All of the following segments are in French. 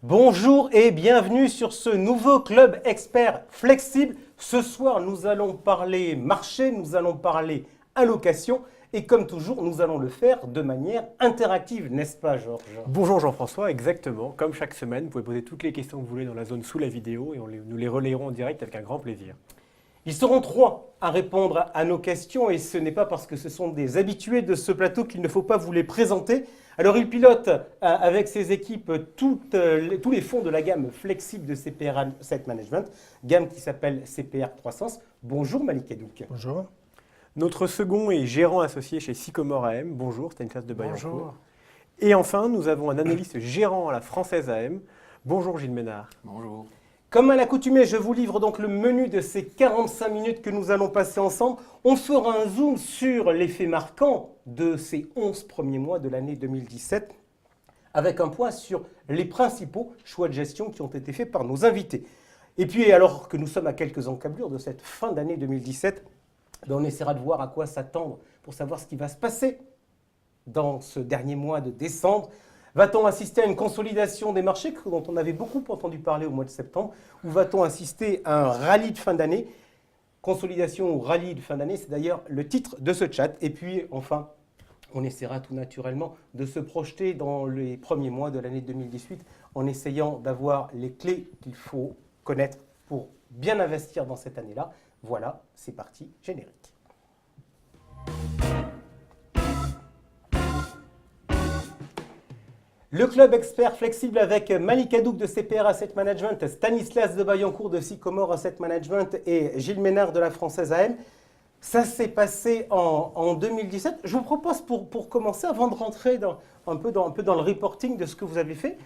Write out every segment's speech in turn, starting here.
Bonjour et bienvenue sur ce nouveau club expert flexible. Ce soir, nous allons parler marché, nous allons parler allocation et comme toujours, nous allons le faire de manière interactive, n'est-ce pas Georges? Bonjour Jean-François, exactement. Comme chaque semaine, vous pouvez poser toutes les questions que vous voulez dans la zone sous la vidéo et nous les relayerons en direct avec un grand plaisir. Ils seront trois à répondre à nos questions et ce n'est pas parce que ce sont des habitués de ce plateau qu'il ne faut pas vous les présenter. Alors il pilote avec ses équipes tous les fonds de la gamme flexible de CPR Asset Management, gamme qui s'appelle CPR Croissance. Bonjour Malik Hadouk. Bonjour. Notre second est gérant associé chez Sycomore AM. Bonjour Stanislas de Baillancourt. Bonjour. Et enfin, nous avons un analyste gérant à la Française AM. Bonjour Gilles Ménard. Bonjour. Comme à l'accoutumée, je vous livre donc le menu de ces 45 minutes que nous allons passer ensemble. On fera un zoom sur l'effet marquant de ces 11 premiers mois de l'année 2017 avec un point sur les principaux choix de gestion qui ont été faits par nos invités. Et puis, alors que nous sommes à quelques encablures de cette fin d'année 2017, on essaiera de voir à quoi s'attendre pour savoir ce qui va se passer dans ce dernier mois de décembre. Va-t-on assister à une consolidation des marchés dont on avait beaucoup entendu parler au mois de septembre ou va-t-on assister à un rallye de fin d'année? Consolidation ou rallye de fin d'année, c'est d'ailleurs le titre de ce chat. Et puis enfin, on essaiera tout naturellement de se projeter dans les premiers mois de l'année 2018 en essayant d'avoir les clés qu'il faut connaître pour bien investir dans cette année-là. Voilà, c'est parti, générique. Le club expert flexible avec Malik Hadouk de CPR Asset Management, Stanislas de Baillancourt de Sycomore Asset Management et Gilles Ménard de la Française AM. Ça s'est passé en 2017. Je vous propose pour commencer, avant de rentrer un peu dans le reporting de ce que vous avez fait,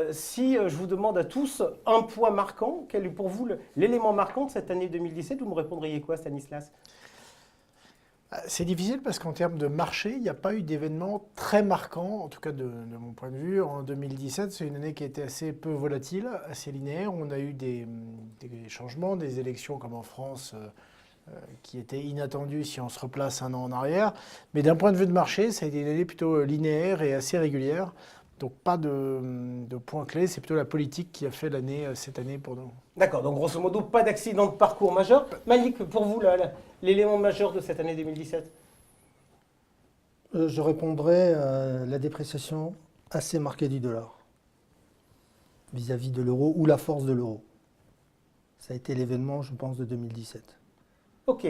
si je vous demande à tous un point marquant, quel est pour vous l'élément marquant de cette année 2017, vous me répondriez quoi Stanislas? C'est difficile parce qu'en termes de marché, il n'y a pas eu d'événements très marquants, en tout cas de mon point de vue. En 2017, c'est une année qui a été assez peu volatile, assez linéaire. On a eu des changements, des élections comme en France qui étaient inattendues si on se replace un an en arrière. Mais d'un point de vue de marché, ça a été une année plutôt linéaire et assez régulière. Donc pas de point clé, c'est plutôt la politique qui a fait cette année pour nous. D'accord, donc grosso modo, pas d'accident de parcours majeur. Malik, pour vous, l'élément majeur de cette année 2017? Je répondrai à la dépréciation assez marquée du dollar vis-à-vis de l'euro ou la force de l'euro. Ça a été l'événement, je pense, de 2017. Ok.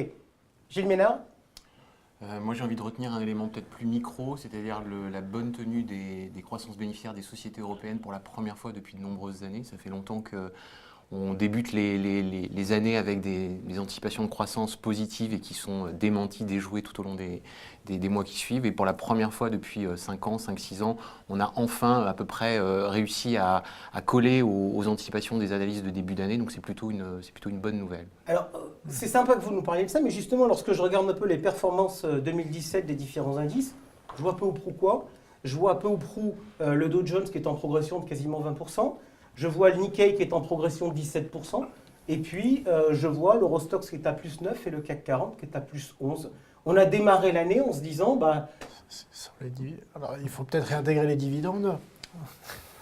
Gilles Ménard? Moi, j'ai envie de retenir un élément peut-être plus micro, c'est-à-dire la bonne tenue des croissances bénéficiaires des sociétés européennes pour la première fois depuis de nombreuses années. Ça fait longtemps qu'on débute les années avec des anticipations de croissance positives et qui sont démenties, déjouées tout au long des mois qui suivent. Et pour la première fois depuis 5 ans, 5-6 ans, on a enfin à peu près réussi à coller aux anticipations des analyses de début d'année. Donc c'est plutôt une bonne nouvelle. Alors, c'est sympa que vous nous parliez de ça, mais justement, lorsque je regarde un peu les performances 2017 des différents indices, je vois peu ou prou quoi? Je vois peu ou prou le Dow Jones qui est en progression de quasiment 20%, je vois le Nikkei qui est en progression de 17%, et puis je vois l'Eurostoxx qui est à plus 9 et le CAC 40 qui est à plus 11. On a démarré l'année en se disant... Alors, il faut peut-être réintégrer les dividendes.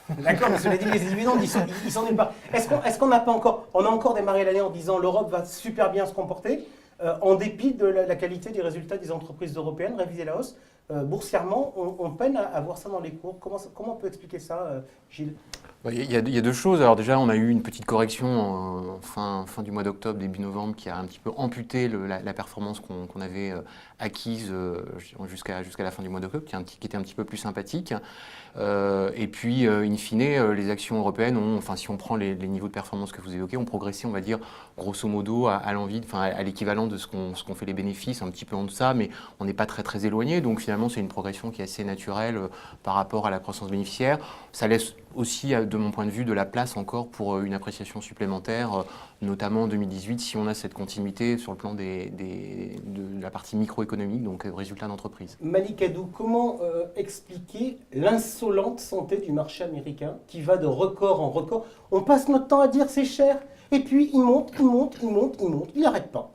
D'accord, mais cela dit, les dividendes, ils s'en est pas. Est-ce qu'on n'a pas encore... On a encore démarré l'année en disant l'Europe va super bien se comporter, en dépit de la qualité des résultats des entreprises européennes, réviser la hausse. Boursièrement, on peine à voir ça dans les cours. Comment on peut expliquer ça, Gilles? Il y a deux choses. Alors déjà, on a eu une petite correction fin du mois d'octobre, début novembre, qui a un petit peu amputé la performance qu'on avait acquise jusqu'à la fin du mois d'octobre, qui était un petit peu plus sympathique. Et puis, in fine, les actions européennes si on prend les niveaux de performance que vous évoquez, ont progressé, on va dire, grosso modo, à l'équivalent de ce qu'ont fait les bénéfices, un petit peu en deçà, mais on n'est pas très très éloigné. Donc finalement, c'est une progression qui est assez naturelle par rapport à la croissance bénéficiaire. Ça laisse aussi, de mon point de vue, de la place encore pour une appréciation supplémentaire, notamment en 2018, si on a cette continuité sur le plan de la partie microéconomique, donc résultats d'entreprise. Malik Hadouk, comment expliquer l'insolente santé du marché américain qui va de record en record? On passe notre temps à dire c'est cher, et puis il monte, il n'arrête pas.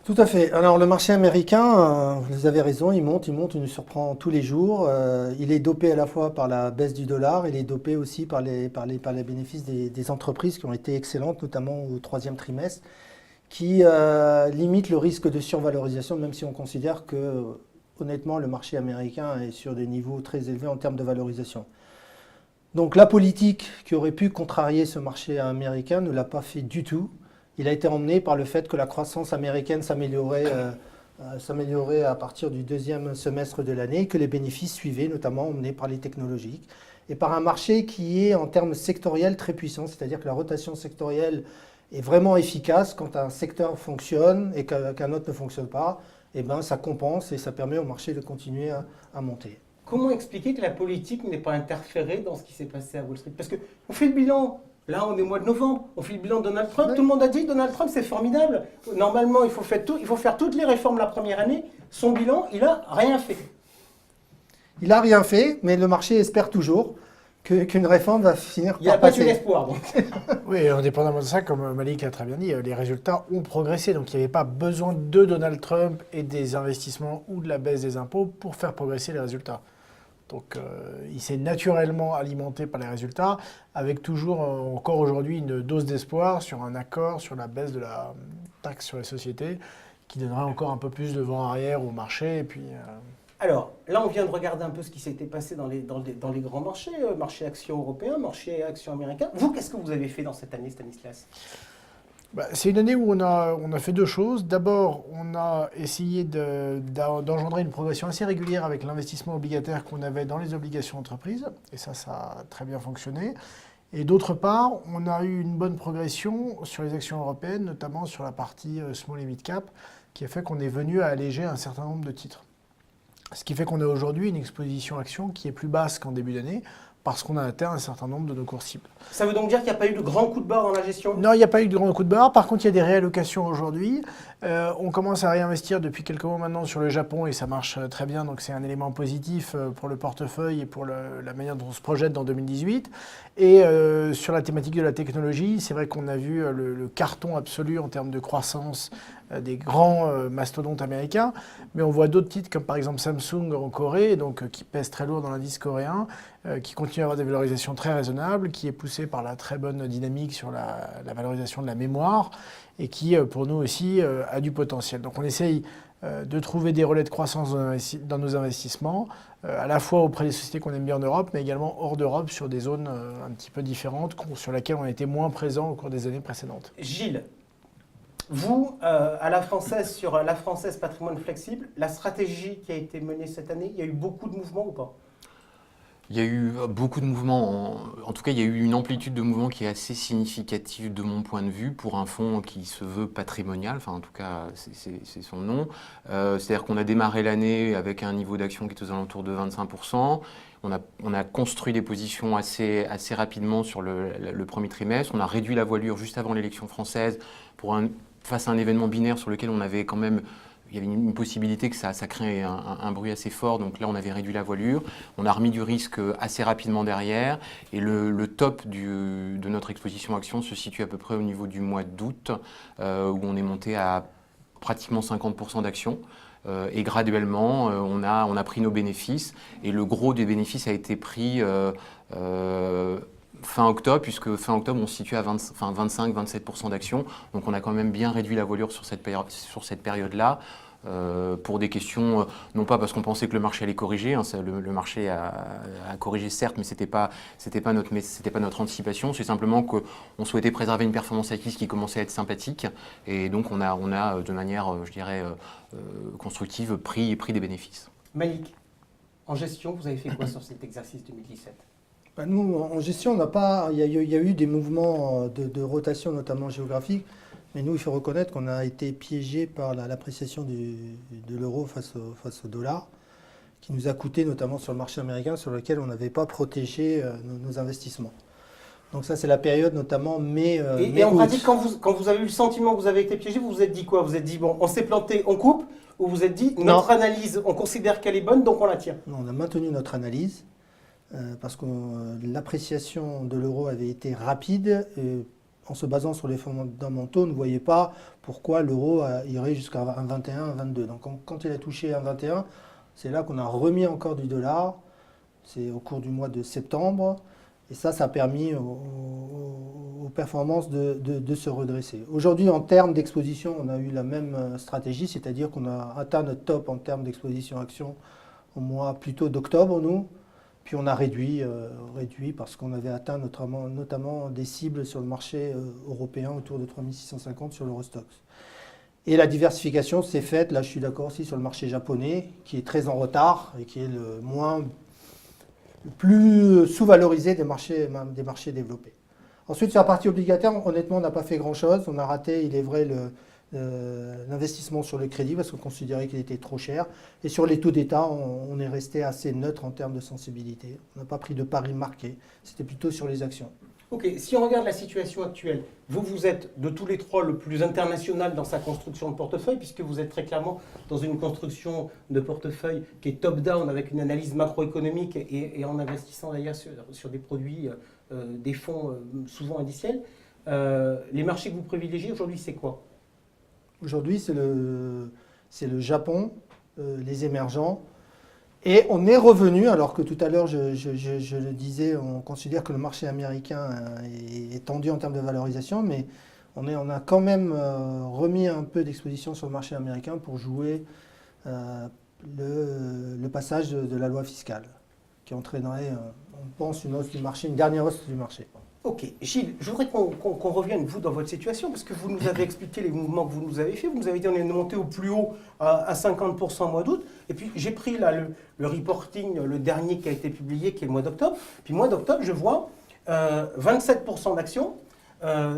Tout à fait. Alors le marché américain, vous avez raison, il monte, il nous surprend tous les jours. Il est dopé à la fois par la baisse du dollar, il est dopé aussi par les bénéfices des entreprises qui ont été excellentes, notamment au troisième trimestre, qui limitent le risque de survalorisation, même si on considère que, honnêtement, le marché américain est sur des niveaux très élevés en termes de valorisation. Donc la politique qui aurait pu contrarier ce marché américain ne l'a pas fait du tout. Il a été emmené par le fait que la croissance américaine s'améliorait à partir du deuxième semestre de l'année, que les bénéfices suivaient, notamment emmenés par les technologiques, et par un marché qui est en termes sectoriels très puissant, c'est-à-dire que la rotation sectorielle est vraiment efficace quand un secteur fonctionne et qu'un autre ne fonctionne pas, et ben ça compense et ça permet au marché de continuer à monter. Comment expliquer que la politique n'ait pas interféré dans ce qui s'est passé à Wall Street? Parce qu'on fait le bilan. Là, on est au mois de novembre, on fait le bilan de Donald Trump. Ouais. Tout le monde a dit Donald Trump, c'est formidable. Normalement, il faut faire toutes les réformes la première année. Son bilan, il n'a rien fait. Il n'a rien fait, mais le marché espère toujours qu'une réforme va finir Il n'y a par pas passer. eu l'espoir. Donc. Oui, indépendamment de ça, comme Malik a très bien dit, les résultats ont progressé. Donc il n'y avait pas besoin de Donald Trump et des investissements ou de la baisse des impôts pour faire progresser les résultats. Donc il s'est naturellement alimenté par les résultats, avec toujours encore aujourd'hui une dose d'espoir sur un accord sur la baisse de la taxe sur les sociétés, qui donnerait encore un peu plus de vent arrière au marché. Et puis, Alors, là, on vient de regarder un peu ce qui s'était passé dans les grands marchés, marché actions européen, marché actions américain. Vous, qu'est-ce que vous avez fait dans cette année, Stanislas? c'est une année où on a fait deux choses. D'abord, on a essayé d'engendrer une progression assez régulière avec l'investissement obligataire qu'on avait dans les obligations d'entreprise. Et ça a très bien fonctionné. Et d'autre part, on a eu une bonne progression sur les actions européennes, notamment sur la partie small et mid cap, qui a fait qu'on est venu à alléger un certain nombre de titres. Ce qui fait qu'on a aujourd'hui une exposition action qui est plus basse qu'en début d'année, parce qu'on a atteint un certain nombre de nos cours cibles. Ça veut donc dire qu'il n'y a pas eu de grand coup de barre dans la gestion? Non, il n'y a pas eu de grand coup de barre. Par contre, il y a des réallocations aujourd'hui. On commence à réinvestir depuis quelques mois maintenant sur le Japon et ça marche très bien. Donc, c'est un élément positif pour le portefeuille et pour la manière dont on se projette dans 2018. Et sur la thématique de la technologie, c'est vrai qu'on a vu le carton absolu en termes de croissance des grands mastodontes américains. Mais on voit d'autres titres comme par exemple Samsung en Corée, donc, qui pèse très lourd dans l'indice coréen, qui continue à avoir des valorisations très raisonnables, qui est poussé par la très bonne dynamique sur la valorisation de la mémoire et qui, pour nous aussi, a du potentiel. Donc on essaye de trouver des relais de croissance dans nos investissements, à la fois auprès des sociétés qu'on aime bien en Europe, mais également hors d'Europe sur des zones un petit peu différentes, sur lesquelles on a été moins présent au cours des années précédentes. Gilles, vous, à la française, sur la française patrimoine flexible, la stratégie qui a été menée cette année, il y a eu beaucoup de mouvements ou pas? Il y a eu beaucoup de mouvements, en tout cas il y a eu une amplitude de mouvements qui est assez significative de mon point de vue pour un fonds qui se veut patrimonial, enfin en tout cas c'est son nom. C'est-à-dire qu'on a démarré l'année avec un niveau d'action qui est aux alentours de 25%. On a construit des positions assez rapidement sur le premier trimestre. On a réduit la voilure juste avant l'élection française face à un événement binaire sur lequel on avait quand même... Il y avait une possibilité que ça crée un bruit assez fort, donc là on avait réduit la voilure, on a remis du risque assez rapidement derrière, et le top de notre exposition action se situe à peu près au niveau du mois d'août, où on est monté à pratiquement 50% d'actions. Et graduellement, on a pris nos bénéfices, et le gros des bénéfices a été pris fin octobre, puisque fin octobre, on se situe à 25-27% d'actions. Donc on a quand même bien réduit la voilure sur cette période-là, pour des questions, non pas parce qu'on pensait que le marché allait corriger, hein, le marché a corrigé certes, mais c'était pas notre anticipation, c'est simplement qu'on souhaitait préserver une performance acquise qui commençait à être sympathique, et donc on a de manière, je dirais, constructive, pris des bénéfices. Malik, en gestion, vous avez fait quoi sur cet exercice 2017? Nous, en gestion, il y a eu des mouvements de rotation, notamment géographique, mais nous, il faut reconnaître qu'on a été piégé par l'appréciation de l'euro face au dollar, qui nous a coûté, notamment sur le marché américain, sur lequel on n'avait pas protégé nos investissements. Donc ça, c'est la période notamment mai. Et en pratique, quand vous avez eu le sentiment que vous avez été piégé, vous vous êtes dit quoi? Vous vous êtes dit, bon, on s'est planté, on coupe? Ou vous vous êtes dit, notre analyse, on considère qu'elle est bonne, donc on la tient? Non, on a maintenu notre analyse. Parce que l'appréciation de l'euro avait été rapide. en se basant sur les fondamentaux, ne voyait pas pourquoi l'euro irait jusqu'à 1,21, 1,22. Donc quand il a touché 1,21, c'est là qu'on a remis encore du dollar. C'est au cours du mois de septembre. Et ça a permis aux performances de se redresser. Aujourd'hui, en termes d'exposition, on a eu la même stratégie, c'est-à-dire qu'on a atteint notre top en termes d'exposition action au mois plutôt d'octobre, nous. Puis on a réduit parce qu'on avait atteint notamment des cibles sur le marché européen autour de 3650 sur l'Eurostoxx. Et la diversification s'est faite, là je suis d'accord aussi, sur le marché japonais, qui est très en retard et qui est le plus sous-valorisé des marchés développés. Ensuite, sur la partie obligataire, honnêtement, on n'a pas fait grand-chose. On a raté, il est vrai, l'investissement sur le crédit parce qu'on considérait qu'il était trop cher. Et sur les taux d'État, on est resté assez neutre en termes de sensibilité. On n'a pas pris de pari marqué. C'était plutôt sur les actions. Ok, si on regarde la situation actuelle, vous êtes de tous les trois le plus international dans sa construction de portefeuille, puisque vous êtes très clairement dans une construction de portefeuille qui est top-down avec une analyse macroéconomique et en investissant d'ailleurs sur des produits, des fonds souvent indiciels. Les marchés que vous privilégiez aujourd'hui, c'est quoi? Aujourd'hui, c'est le Japon, les émergents. Et on est revenu, alors que tout à l'heure, je le disais, on considère que le marché américain est tendu en termes de valorisation, mais on a quand même remis un peu d'exposition sur le marché américain pour jouer le passage de la loi fiscale, qui entraînerait, on pense, une hausse du marché, une dernière hausse du marché. Ok, Gilles, je voudrais qu'on revienne, vous, dans votre situation, parce que vous nous avez expliqué les mouvements que vous nous avez fait. Vous nous avez dit qu'on est monté au plus haut à 50% au mois d'août. Et puis, j'ai pris là le reporting, le dernier qui a été publié, qui est le mois d'octobre. Puis, mois d'octobre, je vois 27% d'actions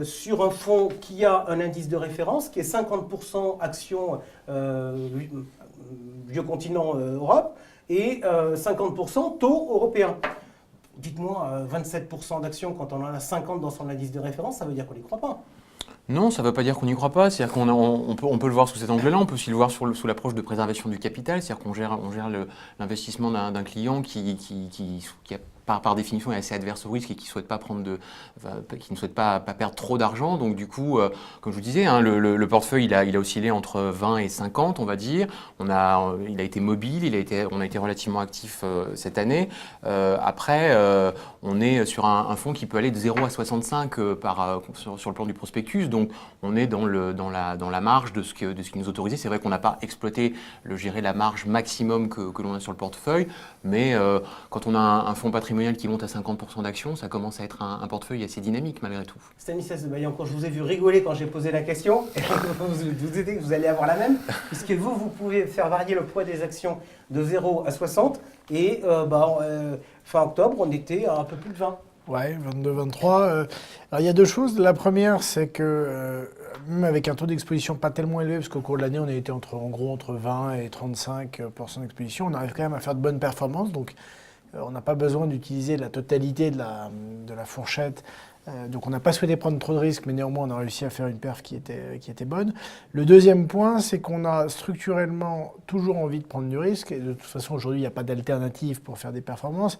sur un fonds qui a un indice de référence, qui est 50% actions vieux continent Europe et 50% taux européen. Dites-moi, 27% d'actions quand on en a 50 dans son indice de référence, ça veut dire qu'on n'y croit pas. Non, ça ne veut pas dire qu'on n'y croit pas. C'est-à-dire qu'on peut le voir sous cet angle-là. On peut aussi le voir sous l'approche de préservation du capital. C'est-à-dire qu'on gère l'investissement d'un client qui a par définition est assez adverse au risque et qui ne souhaite pas perdre trop d'argent. Donc du coup, comme je vous disais, hein, le portefeuille il a oscillé entre 20 et 50, on va dire. Il a été mobile, on a été relativement actif cette année. Après, on est sur un fonds qui peut aller de 0 à 65 sur le plan du prospectus. Donc on est dans la marge de ce qui nous autorisait. C'est vrai qu'on n'a pas exploité la marge maximum que l'on a sur le portefeuille, mais quand on a un fonds patrimonial qui monte à 50% d'actions, ça commence à être un portefeuille assez dynamique malgré tout. Stanislas de Baillancourt, je vous ai vu rigoler quand j'ai posé la question. Et vous allez avoir la même, puisque vous pouvez faire varier le poids des actions de 0 à 60. Et fin octobre, on était à un peu plus de 20. Ouais, 22, 23. Alors, il y a deux choses. La première, c'est que même avec un taux d'exposition pas tellement élevé, parce qu'au cours de l'année, on a été entre 20 et 35% d'exposition, on arrive quand même à faire de bonnes performances. Donc, on n'a pas besoin d'utiliser la totalité de la fourchette. Donc, on n'a pas souhaité prendre trop de risques, mais néanmoins, on a réussi à faire une perf qui était bonne. Le deuxième point, c'est qu'on a structurellement toujours envie de prendre du risque. Et de toute façon, aujourd'hui, il n'y a pas d'alternative pour faire des performances.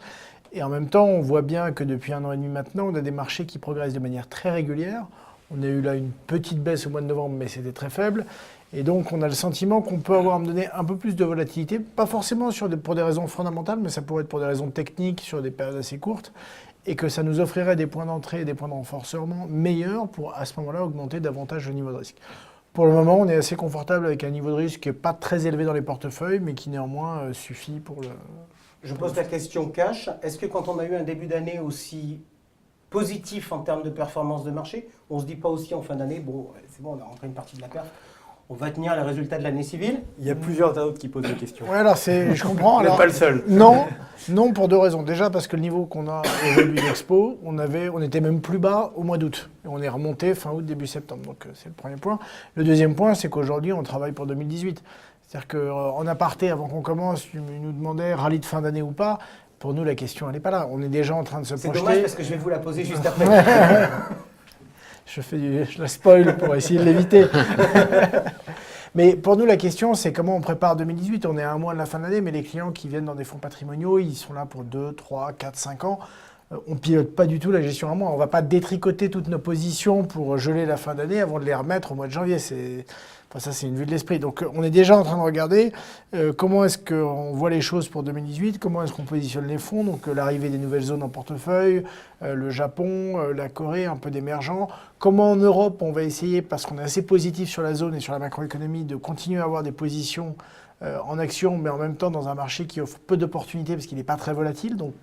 Et en même temps, on voit bien que depuis 1 an et demi maintenant, on a des marchés qui progressent de manière très régulière. On a eu là une petite baisse au mois de novembre, mais c'était très faible. Et donc, on a le sentiment qu'on peut avoir à me donner un peu plus de volatilité, pas forcément pour des raisons fondamentales, mais ça pourrait être pour des raisons techniques sur des périodes assez courtes, et que ça nous offrirait des points d'entrée et des points de renforcement meilleurs pour, à ce moment-là, augmenter davantage le niveau de risque. Pour le moment, on est assez confortable avec un niveau de risque pas très élevé dans les portefeuilles, mais qui néanmoins suffit pour le... Je pose la question cash. Est-ce que quand on a eu un début d'année aussi positif en termes de performance de marché, on ne se dit pas aussi en fin d'année, bon, c'est bon, on a rentré une partie de la perf, on va tenir les résultats de l'année civile? Il y a plusieurs internautes qui posent des questions. Ouais, alors je comprends. Vous n'êtes pas le seul. Non, pour deux raisons. Déjà, parce que le niveau qu'on a aujourd'hui d'expo, on était même plus bas au mois d'août. Et on est remonté fin août, début septembre. Donc, c'est le premier point. Le deuxième point, c'est qu'aujourd'hui, on travaille pour 2018. C'est-à-dire qu'en aparté, avant qu'on commence, tu nous demandais rallye de fin d'année ou pas. Pour nous, la question, elle n'est pas là. On est déjà en train de se projeter. C'est dommage parce que je vais vous la poser juste après. Je la spoil pour essayer de l'éviter. Mais pour nous, la question, c'est comment on prépare 2018. On est à 1 mois de la fin de l'année, mais les clients qui viennent dans des fonds patrimoniaux, ils sont là pour 2, 3, 4, 5 ans. On ne pilote pas du tout la gestion à mois. On ne va pas détricoter toutes nos positions pour geler la fin d'année avant de les remettre au mois de janvier. Ça, c'est une vue de l'esprit. Donc, on est déjà en train de regarder comment est-ce qu'on voit les choses pour 2018, comment est-ce qu'on positionne les fonds, donc l'arrivée des nouvelles zones en portefeuille, le Japon, la Corée, un peu d'émergents. Comment en Europe, on va essayer, parce qu'on est assez positif sur la zone et sur la macroéconomie, de continuer à avoir des positions en action, mais en même temps dans un marché qui offre peu d'opportunités parce qu'il n'est pas très volatile. Donc,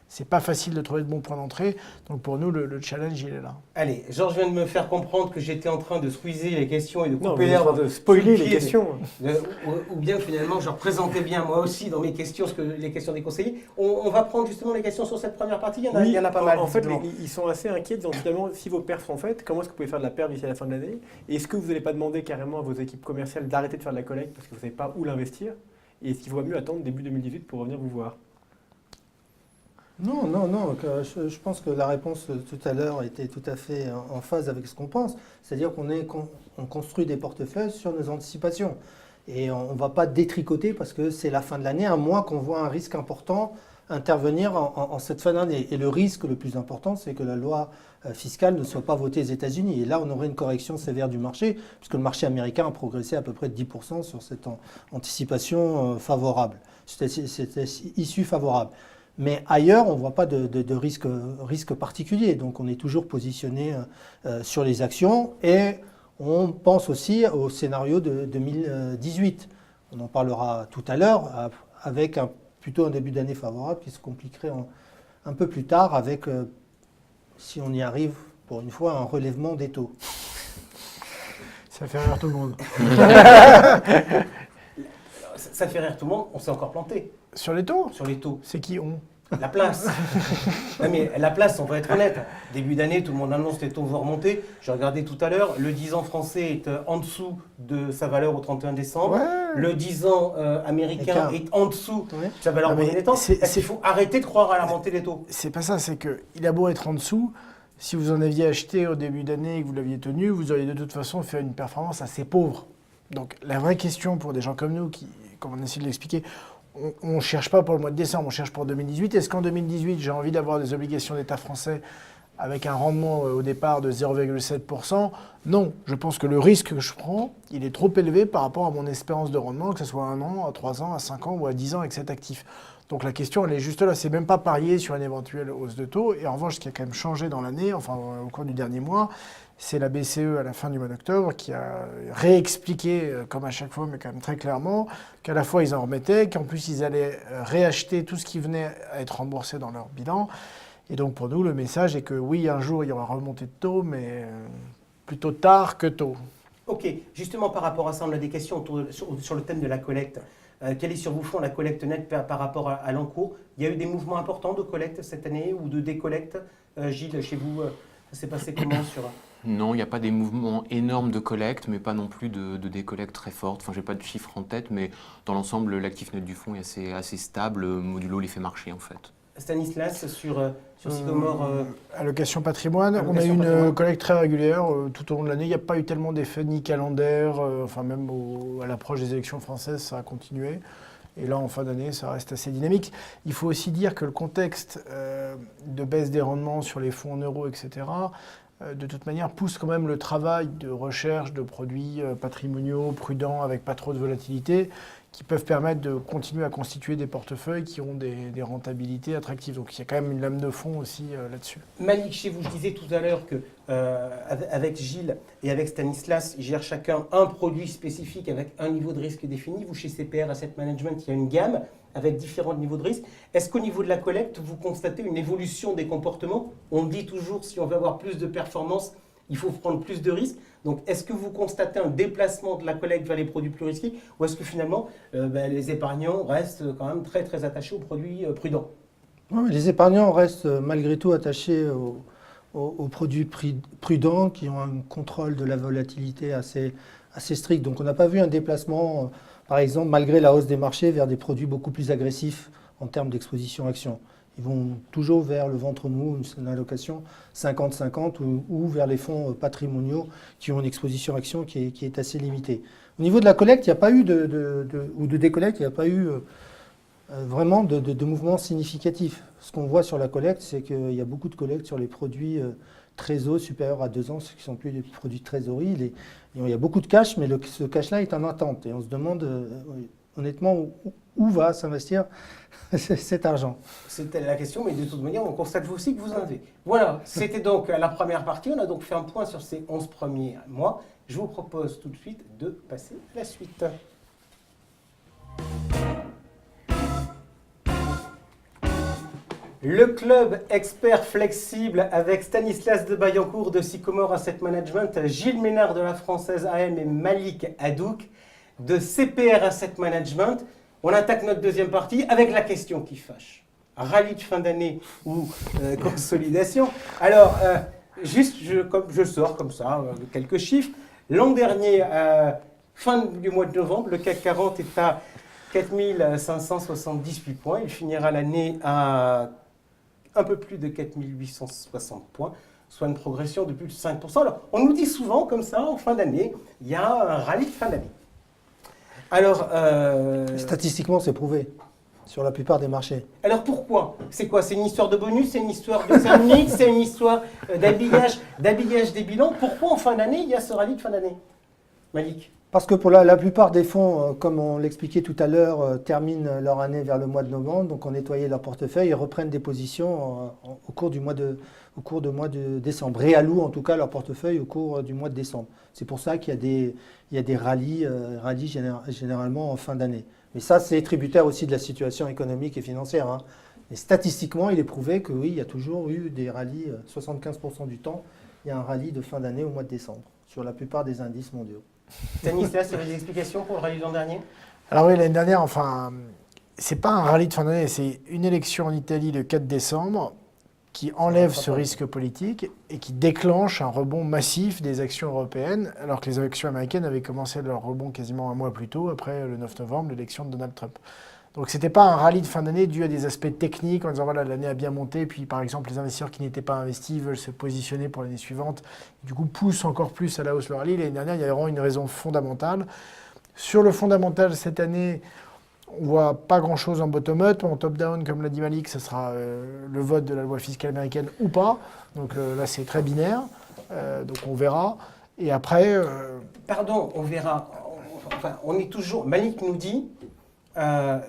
c'est pas facile de trouver de bons points d'entrée. Donc pour nous, le challenge, il est là. Allez, Georges vient de me faire comprendre que j'étais en train de squeezer les questions et de Non, couper vous êtes en l'herbe. train de spoiler sous le les pied questions. Ou bien finalement, je représentais bien moi aussi dans mes questions les questions des conseillers. On va prendre justement les questions sur cette première partie. Il y en a pas mal. En fait, visiblement. ils sont assez inquiets, disant finalement, si vos perfs sont faites, comment est-ce que vous pouvez faire de la perte d'ici à la fin de l'année? Et est-ce que vous n'allez pas demander carrément à vos équipes commerciales d'arrêter de faire de la collecte parce que vous ne savez pas où l'investir? Et est-ce qu'il vaut mieux attendre début 2018 pour revenir vous voir? Non, je pense que la réponse tout à l'heure était tout à fait en phase avec ce qu'on pense. C'est-à-dire qu'on construit des portefeuilles sur nos anticipations. Et on ne va pas détricoter parce que c'est la fin de l'année, à moins qu'on voit un risque important intervenir en cette fin d'année. Et le risque le plus important, c'est que la loi fiscale ne soit pas votée aux États-Unis. Et là, on aurait une correction sévère du marché, puisque le marché américain a progressé à peu près de 10% sur cette anticipation favorable, cette issue favorable. Mais ailleurs, on ne voit pas de risque particulier. Donc on est toujours positionné sur les actions et on pense aussi au scénario de 2018. On en parlera tout à l'heure avec plutôt un début d'année favorable qui se compliquerait un peu plus tard avec, si on y arrive pour une fois, un relèvement des taux. Ça fait rire tout le monde. Ça fait rire tout le monde, on s'est encore planté Sur les taux, sur les taux. c'est qui on? La place. Non, mais la place, on va être honnête. Début d'année, tout le monde annonce que les taux vont remonter. J'ai regardé tout à l'heure, le 10 ans français est en dessous de sa valeur au 31 décembre. Ouais. Le 10 ans américain est en dessous Ouais. de sa valeur au Non, mais 1er décembre. c'est- Est-ce qu'il faut arrêter de croire à la montée des taux? C'est pas ça, c'est qu'il a beau être en dessous, si vous en aviez acheté au début d'année et que vous l'aviez tenu, vous auriez de toute façon fait une performance assez pauvre. Donc la vraie question pour des gens comme nous, qui, comme on essaie de l'expliquer, on ne cherche pas pour le mois de décembre, on cherche pour 2018. Est-ce qu'en 2018, j'ai envie d'avoir des obligations d'État français avec un rendement au départ de 0,7%? Non, je pense que le risque que je prends, il est trop élevé par rapport à mon espérance de rendement, que ce soit à 1 an, à 3 ans, à 5 ans ou à 10 ans avec cet actif. Donc la question, elle est juste là. C'est même pas parier sur une éventuelle hausse de taux. Et en revanche, ce qui a quand même changé dans l'année, enfin au cours du dernier mois, c'est la BCE à la fin du mois d'octobre qui a réexpliqué, comme à chaque fois, mais quand même très clairement, qu'à la fois ils en remettaient, qu'en plus ils allaient réacheter tout ce qui venait à être remboursé dans leur bilan. Et donc pour nous, le message est que oui, un jour il y aura remontée de taux, mais plutôt tard que tôt. Ok, justement par rapport à ça, on a des questions sur le thème de la collecte. Quelle est sur vos fonds la collecte nette par rapport à l'encours? Il y a eu des mouvements importants de collecte cette année ou de décollecte? Gilles, chez vous, ça s'est passé comment sur... Non, il n'y a pas des mouvements énormes de collecte, mais pas non plus de décollecte très forte. Enfin, j'ai pas de chiffres en tête, mais dans l'ensemble, l'actif net du fonds est assez stable, modulo l'effet marché en fait. Stanislas, sur Sycomore, Allocation patrimoine, on a eu Allocation une patrimoine. collecte très régulière tout au long de l'année. Il n'y a pas eu tellement d'effets ni calendaire, enfin même à l'approche des élections françaises, ça a continué. Et là, en fin d'année, ça reste assez dynamique. Il faut aussi dire que le contexte de baisse des rendements sur les fonds en euros, etc., de toute manière, pousse quand même le travail de recherche de produits patrimoniaux, prudents, avec pas trop de volatilité, qui peuvent permettre de continuer à constituer des portefeuilles qui ont des rentabilités attractives. Donc il y a quand même une lame de fond aussi là-dessus. Malik, chez vous, je disais tout à l'heure que avec Gilles et avec Stanislas, ils gèrent chacun un produit spécifique avec un niveau de risque défini. Vous, chez CPR Asset Management, il y a une gamme avec différents niveaux de risque. Est-ce qu'au niveau de la collecte, vous constatez une évolution des comportements? On dit toujours, si on veut avoir plus de performance, il faut prendre plus de risques. Donc, est-ce que vous constatez un déplacement de la collecte vers les produits plus risqués ou est-ce que finalement, les épargnants restent quand même très, très attachés aux produits prudents? Non, mais les épargnants restent malgré tout attachés aux produits prudents qui ont un contrôle de la volatilité assez strict. Donc on n'a pas vu un déplacement, par exemple, malgré la hausse des marchés, vers des produits beaucoup plus agressifs en termes d'exposition action. Ils vont toujours vers le ventre mou, une allocation 50-50 ou vers les fonds patrimoniaux qui ont une exposition action qui est assez limitée. Au niveau de la collecte, il n'y a pas eu ou de décollecte, il n'y a pas eu vraiment de mouvements significatifs. Ce qu'on voit sur la collecte, c'est qu'il y a beaucoup de collectes sur les produits trésor supérieurs à 2 ans, ce qui ne sont plus des il de trésorerie. Il y a beaucoup de cash, mais ce cash-là est en attente. Et on se demande honnêtement où va s'investir cet argent. C'était la question, mais de toute manière, on constate vous aussi que vous en avez. Voilà, c'était donc la première partie. On a donc fait un point sur ces 11 premiers mois. Je vous propose tout de suite de passer à la suite. Le club expert flexible avec Stanislas de Bayancourt de Sycomore Asset Management, Gilles Ménard de la Française AM et Malik Hadouk de CPR Asset Management. On attaque notre deuxième partie avec la question qui fâche. Rallye de fin d'année ou consolidation. Alors, juste, je sors comme ça quelques chiffres. L'an dernier, fin du mois de novembre, le CAC 40 est à 4578 points. Il finira l'année à un peu plus de 4860 points, soit une progression de plus de 5%. Alors, on nous dit souvent, comme ça, en fin d'année, il y a un rallye de fin d'année. Alors, statistiquement, c'est prouvé sur la plupart des marchés. Alors pourquoi? C'est quoi? C'est une histoire de bonus? C'est une histoire de thermique? C'est une histoire d'habillage des bilans? Pourquoi en fin d'année, il y a ce rallye de fin d'année? Malik? Parce que pour la plupart des fonds, comme on l'expliquait tout à l'heure, terminent leur année vers le mois de novembre, donc ont nettoyé leur portefeuille et reprennent des positions au cours du mois de décembre. Réallouent en tout cas leur portefeuille au cours du mois de décembre. C'est pour ça qu'il y a des rallyes généralement en fin d'année. Mais ça, c'est tributaire aussi de la situation économique et financière, hein. Et statistiquement, il est prouvé que oui, il y a toujours eu des rallyes, 75% du temps, il y a un rallye de fin d'année au mois de décembre, sur la plupart des indices mondiaux. Stanislas, il y avait des explications pour le rallye de l'an dernier? Alors oui, l'année dernière, enfin, c'est pas un rallye de fin d'année, c'est une élection en Italie le 4 décembre qui enlève ce risque politique et qui déclenche un rebond massif des actions européennes, alors que les actions américaines avaient commencé leur rebond quasiment un mois plus tôt, après le 9 novembre, l'élection de Donald Trump. Donc ce n'était pas un rallye de fin d'année dû à des aspects techniques, en disant voilà, l'année a bien monté, puis par exemple les investisseurs qui n'étaient pas investis veulent se positionner pour l'année suivante, et du coup poussent encore plus à la hausse le rallye. L'année dernière, il y a vraiment une raison fondamentale. Sur le fondamental, cette année, on ne voit pas grand-chose en bottom-up. En top-down, comme l'a dit Malik, ce sera le vote de la loi fiscale américaine ou pas. Donc là, c'est très binaire. Donc on verra. Et après... Pardon, on verra. Enfin, on est toujours... Malik nous dit,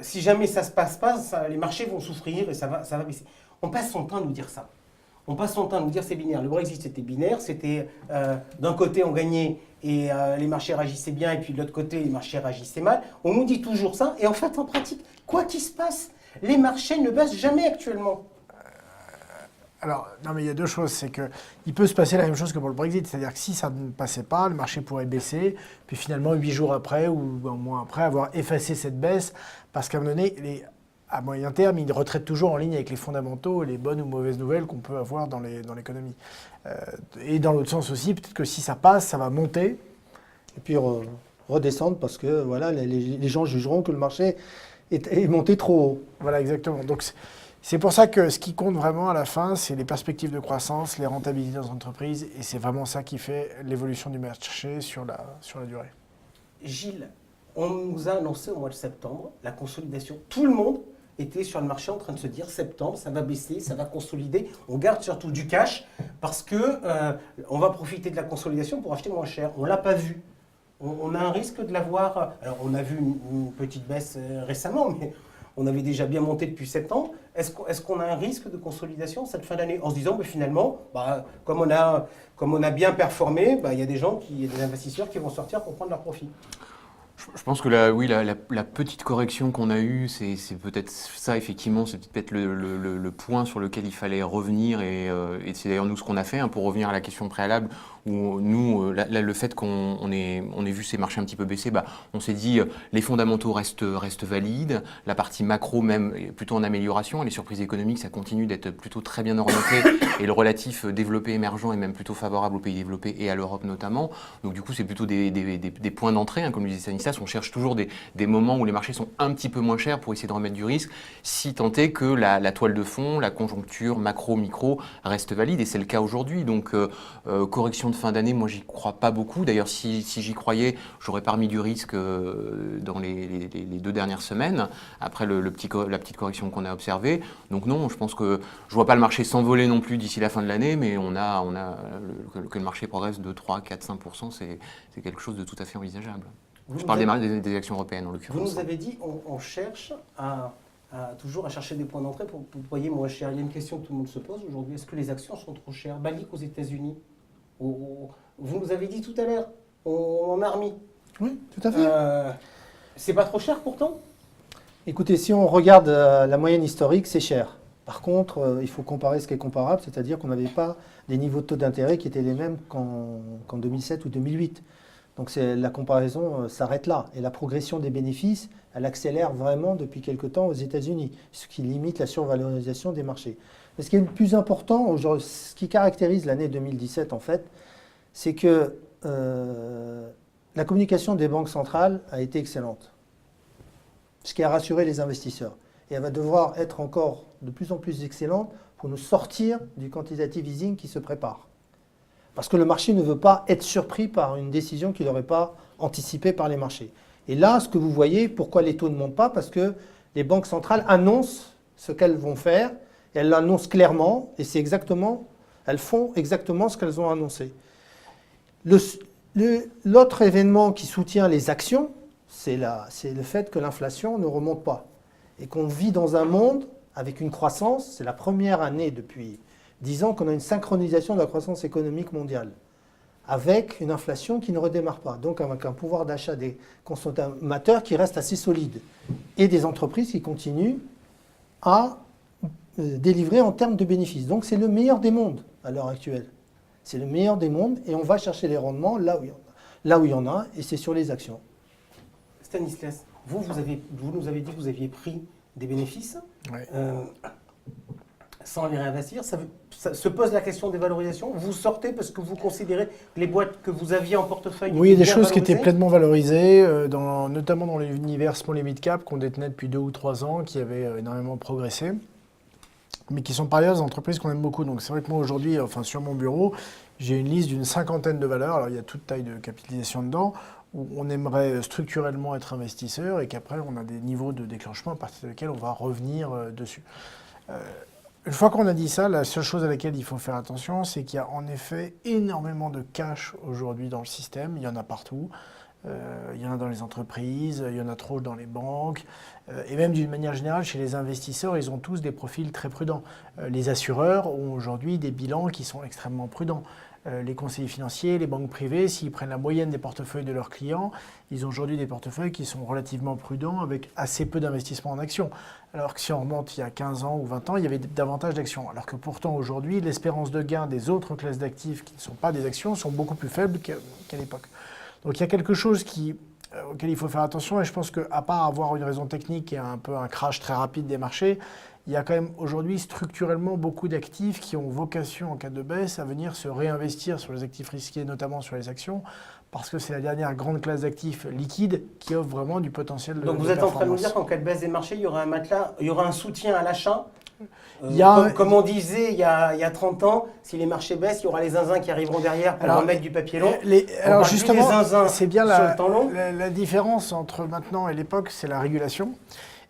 si jamais ça ne se passe pas, les marchés vont souffrir et ça va baisser. On passe son temps à nous dire ça. On passe son temps à nous dire c'est binaire. Le Brexit, c'était binaire. C'était d'un côté, on gagnait et les marchés réagissaient bien, et puis de l'autre côté, les marchés réagissaient mal. On nous dit toujours ça. Et en fait, en pratique, quoi qu'il se passe, les marchés ne baissent jamais actuellement. Alors, non, mais il y a deux choses. C'est qu'il peut se passer la même chose que pour le Brexit. C'est-à-dire que si ça ne passait pas, le marché pourrait baisser. Puis finalement, 8 jours après ou un mois après, avoir effacé cette baisse. Parce qu'à un moment donné, à moyen terme, ils retraitent toujours en ligne avec les fondamentaux et les bonnes ou mauvaises nouvelles qu'on peut avoir dans l'économie. Et dans l'autre sens aussi, peut-être que si ça passe, ça va monter. Et puis redescendre parce que voilà, les gens jugeront que le marché est monté trop haut. Voilà, exactement. Donc c'est pour ça que ce qui compte vraiment à la fin, c'est les perspectives de croissance, les rentabilités des entreprises. Et c'est vraiment ça qui fait l'évolution du marché sur la durée. Gilles, on nous a annoncé au mois de septembre la consolidation. Tout le monde était sur le marché en train de se dire septembre, ça va baisser, ça va consolider. On garde surtout du cash parce que on va profiter de la consolidation pour acheter moins cher. On ne l'a pas vu. On a un risque de l'avoir. Alors on a vu une petite baisse récemment, mais on avait déjà bien monté depuis septembre. Est-ce qu'on a un risque de consolidation cette fin d'année en se disant finalement, comme on a bien performé, il y a des investisseurs qui vont sortir pour prendre leur profit? Je pense que la petite correction qu'on a eue, c'est peut-être ça, effectivement, c'est peut-être le point sur lequel il fallait revenir, et c'est d'ailleurs nous ce qu'on a fait, pour revenir à la question préalable, où nous, le fait qu'on ait vu ces marchés un petit peu baisser, on s'est dit les fondamentaux restent valides, la partie macro même est plutôt en amélioration, les surprises économiques, ça continue d'être plutôt très bien orienté, et le relatif développé émergent est même plutôt favorable aux pays développés et à l'Europe notamment. Donc du coup, c'est plutôt des points d'entrée, comme le disait Stanislas. On cherche toujours des moments où les marchés sont un petit peu moins chers pour essayer de remettre du risque, si tant est que la toile de fond, la conjoncture macro-micro reste valide, et c'est le cas aujourd'hui. Donc correction de de fin d'année, moi, j'y crois pas beaucoup. D'ailleurs, si j'y croyais, j'aurais pas remis du risque dans les 2 dernières semaines, après la petite correction qu'on a observée. Donc non, je pense que je vois pas le marché s'envoler non plus d'ici la fin de l'année, mais que le marché progresse de 3, 4, 5%, c'est quelque chose de tout à fait envisageable. Je parle des actions européennes en l'occurrence. Vous nous avez dit on cherche toujours à chercher des points d'entrée pour payer moins cher. Il y a une question que tout le monde se pose aujourd'hui. Est-ce que les actions sont trop chères? Balik aux États-Unis. Vous nous avez dit tout à l'heure, on en a remis. Oui, tout à fait. C'est pas trop cher pourtant? Écoutez, si on regarde la moyenne historique, c'est cher. Par contre, il faut comparer ce qui est comparable, c'est-à-dire qu'on n'avait pas des niveaux de taux d'intérêt qui étaient les mêmes qu'en 2007 ou 2008. Donc la comparaison s'arrête là. Et la progression des bénéfices, elle accélère vraiment depuis quelque temps aux États-Unis, ce qui limite la survalorisation des marchés. Mais ce qui est le plus important, aujourd'hui, ce qui caractérise l'année 2017 en fait, c'est que la communication des banques centrales a été excellente, ce qui a rassuré les investisseurs. Et elle va devoir être encore de plus en plus excellente pour nous sortir du quantitative easing qui se prépare. Parce que le marché ne veut pas être surpris par une décision qu'il n'aurait pas anticipée par les marchés. Et là, ce que vous voyez, pourquoi les taux ne montent pas? Parce que les banques centrales annoncent ce qu'elles vont faire, et elles l'annoncent clairement, et elles font exactement ce qu'elles ont annoncé. L'autre événement qui soutient les actions, c'est le fait que l'inflation ne remonte pas. Et qu'on vit dans un monde avec une croissance, c'est la première année depuis 10 ans qu'on a une synchronisation de la croissance économique mondiale, avec une inflation qui ne redémarre pas, donc avec un pouvoir d'achat des consommateurs qui reste assez solide, et des entreprises qui continuent à délivrer en termes de bénéfices. Donc c'est le meilleur des mondes à l'heure actuelle. C'est le meilleur des mondes, et on va chercher les rendements là où il y en a, et c'est sur les actions. Stanislas, vous nous avez dit que vous aviez pris des bénéfices. Ouais. Sans les réinvestir, ça se pose la question des valorisations. Vous sortez parce que vous considérez que les boîtes que vous aviez en portefeuille... Oui, il y a des bien choses qui étaient valorisées. pleinement valorisées, notamment dans l'univers small et mid cap qu'on détenait depuis 2 ou 3 ans, qui avaient énormément progressé, mais qui sont par ailleurs des entreprises qu'on aime beaucoup. Donc c'est vrai que moi aujourd'hui, sur mon bureau, j'ai une liste d'une 50aine de valeurs. Alors il y a toute taille de capitalisation dedans, où on aimerait structurellement être investisseur et qu'après on a des niveaux de déclenchement à partir desquels on va revenir dessus. Une fois qu'on a dit ça, la seule chose à laquelle il faut faire attention, c'est qu'il y a en effet énormément de cash aujourd'hui dans le système. Il y en a partout. Il y en a dans les entreprises, il y en a trop dans les banques. Et même d'une manière générale, chez les investisseurs, ils ont tous des profils très prudents. Les assureurs ont aujourd'hui des bilans qui sont extrêmement prudents. Les conseillers financiers, les banques privées, s'ils prennent la moyenne des portefeuilles de leurs clients, ils ont aujourd'hui des portefeuilles qui sont relativement prudents avec assez peu d'investissement en actions. Alors que si on remonte il y a 15 ans ou 20 ans, il y avait davantage d'actions. Alors que pourtant aujourd'hui, l'espérance de gain des autres classes d'actifs qui ne sont pas des actions sont beaucoup plus faibles qu'à l'époque. Donc il y a quelque chose auquel il faut faire attention, et je pense qu'à part avoir une raison technique et un peu un crash très rapide des marchés, il y a quand même aujourd'hui structurellement beaucoup d'actifs qui ont vocation en cas de baisse à venir se réinvestir sur les actifs risqués, notamment sur les actions, parce que c'est la dernière grande classe d'actifs liquides qui offre vraiment du potentiel de performance. Donc vous êtes en train de nous dire qu'en cas de baisse des marchés, il y aura un matelas, il y aura un soutien à l'achat. Comme on disait il y a 30 ans, si les marchés baissent, il y aura les zinzins qui arriveront derrière pour remettre du papier long. Alors justement, c'est bien le temps long. la différence entre maintenant et l'époque, c'est la régulation.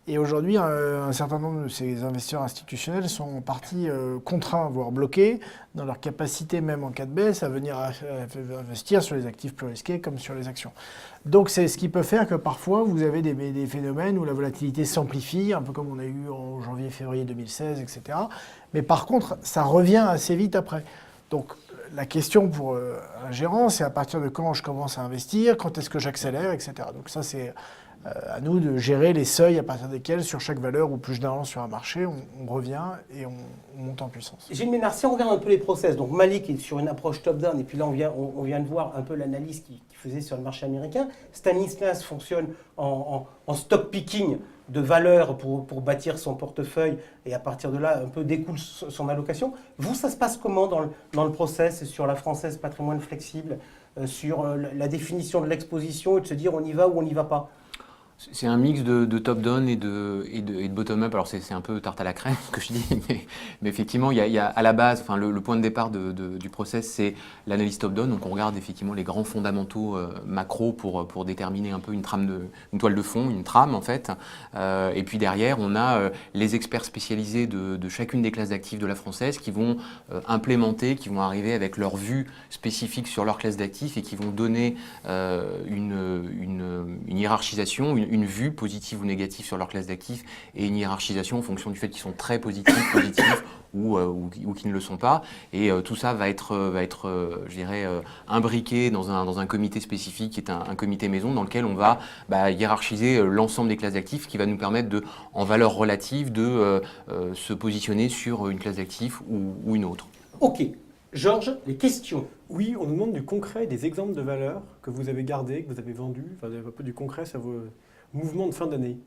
Et aujourd'hui, un certain nombre de ces investisseurs institutionnels sont en partie contraints, voire bloqués, dans leur capacité, même en cas de baisse, à venir investir sur les actifs plus risqués comme sur les actions. Donc c'est ce qui peut faire que parfois vous avez des phénomènes où la volatilité s'amplifie, un peu comme on a eu en janvier-février 2016, etc. Mais par contre, ça revient assez vite après. Donc la question pour un gérant, c'est à partir de quand je commence à investir, quand est-ce que j'accélère, etc. Donc ça, c'est à nous de gérer les seuils à partir desquels, sur chaque valeur ou plus d'un an sur un marché, on revient et on monte en puissance. Gilles Ménard, si on regarde un peu les process, donc Malik est sur une approche top-down, et puis là on vient de voir un peu l'analyse qu'il faisait sur le marché américain. Stanislas fonctionne en stock picking de valeurs pour bâtir son portefeuille, et à partir de là un peu découle son allocation. Vous, ça se passe comment dans le process sur la Française Patrimoine Flexible, sur la définition de l'exposition et de se dire on y va ou on n'y va pas? C'est un mix de top-down et de bottom-up. Alors c'est un peu tarte à la crème ce que je dis, mais effectivement, il y a à la base, enfin, le point de départ du process, c'est l'analyse top-down. Donc on regarde effectivement les grands fondamentaux macro pour déterminer un peu une toile de fond, une trame en fait. Et puis derrière, on a les experts spécialisés de chacune des classes d'actifs de la française qui vont implémenter, qui vont arriver avec leur vue spécifique sur leur classe d'actifs et qui vont donner une hiérarchisation, une vue positive ou négative sur leur classe d'actifs et une hiérarchisation en fonction du fait qu'ils sont très positifs ou qui ne le sont pas. Et tout ça va être je dirais, imbriqué dans un comité spécifique qui est un comité maison dans lequel on va hiérarchiser l'ensemble des classes d'actifs qui va nous permettre en valeur relative de se positionner sur une classe d'actifs ou une autre. Ok. Georges, les questions. Oui, on nous demande du concret, des exemples de valeurs que vous avez gardées, que vous avez vendues, enfin un peu du concret sur vos mouvements de fin d'année.